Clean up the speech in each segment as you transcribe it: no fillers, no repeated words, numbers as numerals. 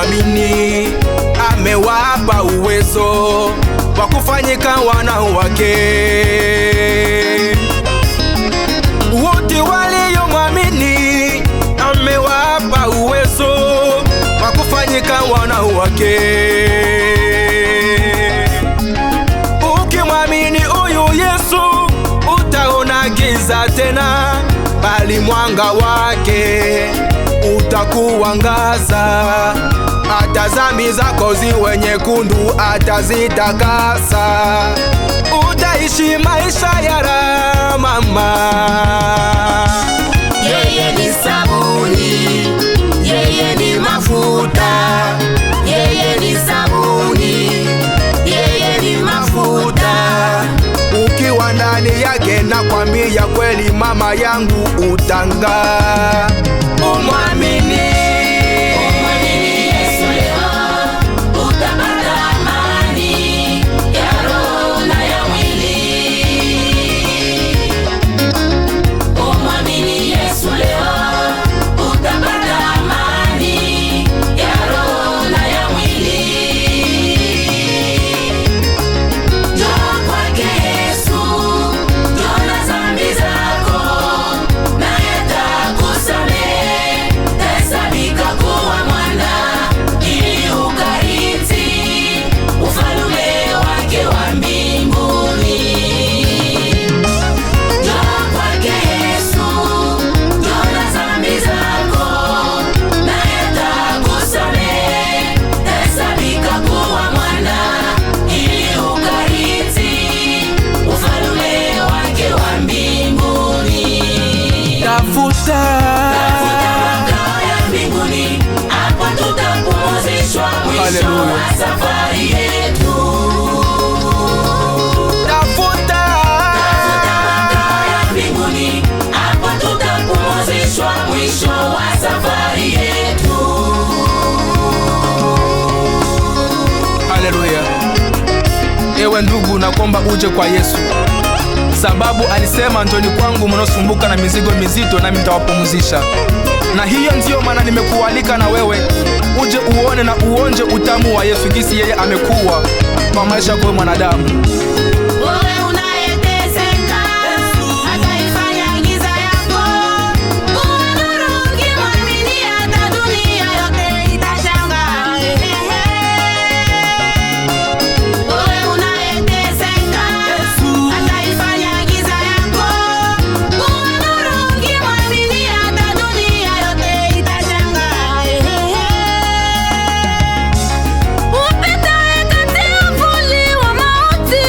waliomwamini amewapa uwezo wa kufanyika wana wake. Wote waliomwamini amewapa uwezo wa kufanyika wana wake. Ukimwamini huyu Yesu utaona giza tena, bali mwanga wake utakuangaza. Hata dhambi zako ziwe nyekundu atazitakasa. Utaishi maisha ya raha mama. Yeye ni sabuni, yeye ni mafuta, yeye ni sabuni, yeye ni mafuta. Ukiwa ndani yake nakwambia kweli mama yangu utang'aa. Umwamini Yesu leo utapata amani ya roho na ya mwili. Umwamini Yesu leo utapata amani ya roho na ya mwili. Njoo kwake Yesu, njoo na dhambi zako, naye atakusamehe. Hesabika kuwa mwana ili ukarithi ufalme wake wa mbinguni. Njoo kwake Yesu, njoo na dhambi zako, naye atakusamehe. Hesabika kuwa mwana ili ukarithi ufalme wake wa mbinguni. tafuta Makao ya mbinguni, hapo tutapumzishwa mwisho Haleluya. wa safari yetu. tafuta Makao ya mbinguni, hapo tutapumzishwa mwisho wa safari yetu. Haleluya. Ewe ndugu, nakomba uje kwa Yesu, sababu alisema njoni kwangu mnaosumbuka na mizigo mizito, nami nitawapumzisha. Na hiyo ndiyo maana nimekualika na wewe uje uone na uonje utamu wa Yesu, jinsi yeye amekuwa kwa maisha kwa mwanadamu. Wewe unayeteseka, ataifanya giza yako kuwa nuru. Ukimwamini hata dunia yote itashangaa. Wewe unayeteseka, ataifanya giza yako kuwa nuru. Ukimwamini hata dunia yote itashangaa. Upitaye kati ya uvuli wa mauti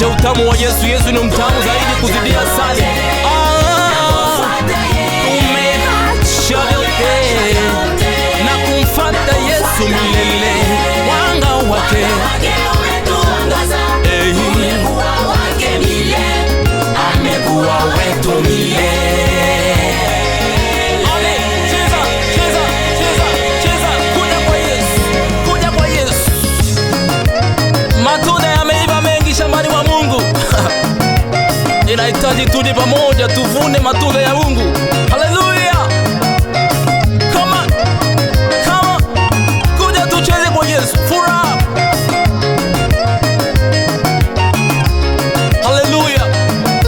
Onja utamu wa Yesu. Yesu ni mtamu zaidi kuzidia asali. Tumeacha vyote na kumfuata Yesu milele. Mwanga wake amekuwa wetu milele. Cheza, kuja kwa Yesu, kuja kwa Yesu. Matunda yameiva mengi shambani mwa Mungu. Inahitaji tuje pamoja tuvune matunda ya Mungu. Hallelujah. Come on. Come on. Kuja tucheze kwa Yesu. Furaha. Hallelujah.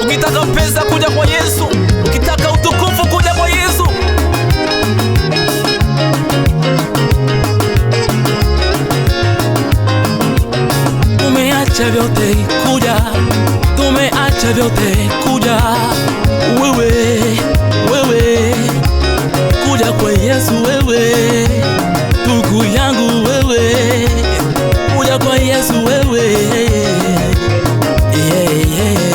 Ukitaka pesa kuja kwa Yesu. Ukitaka utukufu kuja kwa Yesu. Tumeacha vyote kuja. Tumeacha vyote kuja. Wewe kuja kwa Yesu. Wewe ndugu yangu, wewe kuja kwa Yesu. Wewe yeah.